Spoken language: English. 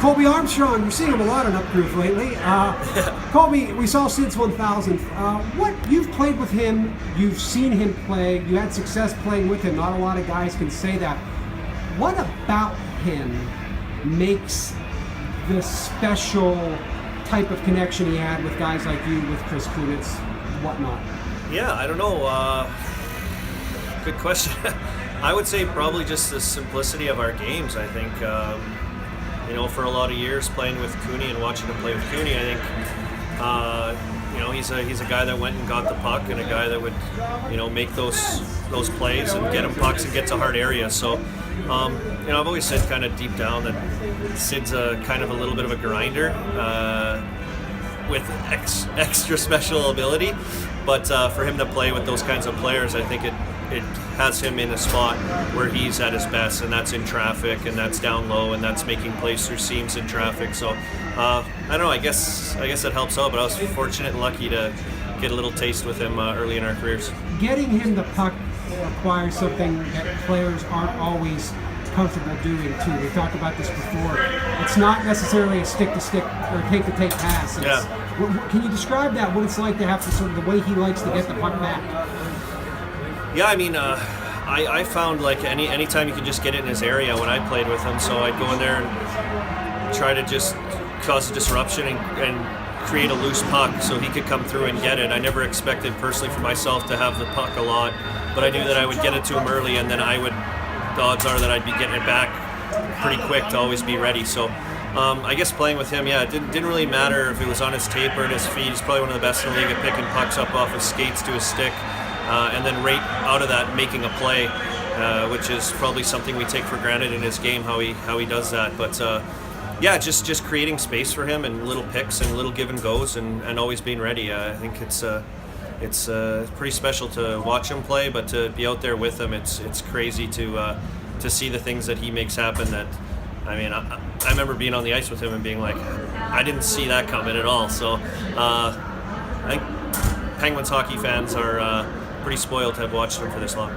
Colby Armstrong, you're seeing him a lot on Up Groove lately. Colby, we saw Sid's 1000th. What you've played with him, you've seen him play, you had success playing with him. Not a lot of guys can say that. What about him makes the special type of connection he had with guys like you, with Chris Kunitz, whatnot? Yeah, I don't know. Good question. I would say probably just the simplicity of our games. I think, for a lot of years playing with Cooney and watching him play with Cooney, I think, he's a guy that went and got the puck and a guy that would, make those plays and get him pucks and get to hard areas. So, I've always said kind of deep down that Sid's kind of a little bit of a grinder with extra special ability. But for him to play with those kinds of players, I think it has him in a spot where he's at his best, and that's in traffic, and that's down low, and that's making plays through seams in traffic. So I don't know. I guess it helps out. But I was fortunate and lucky to get a little taste with him early in our careers. Getting him the puck requires something that players aren't always comfortable doing too. We've talked about this before. It's not necessarily a stick-to-stick or take-to-take pass. Can you describe that? What it's like to have to sort of the way he likes to get the puck back? Yeah, I mean, I found like anytime you could just get it in his area when I played with him, so I'd go in there and try to just cause a disruption and create a loose puck so he could come through and get it. I never expected personally for myself to have the puck a lot, but I knew that I would get it to him early, and then the odds are that I'd be getting it back pretty quick to always be ready. So I guess playing with him, it didn't really matter if it was on his tape or at his feet. He's probably one of the best in the league at picking pucks up off his skates to his stick. And then right out of that making a play, which is probably something we take for granted in his game, how he does that. But just creating space for him and little picks and little give and goes and always being ready. I think it's pretty special to watch him play, but to be out there with him, it's crazy to see the things that he makes happen. That I remember being on the ice with him and being like, I didn't see that coming at all. So I think Penguins hockey fans are pretty spoiled to have watched him for this long.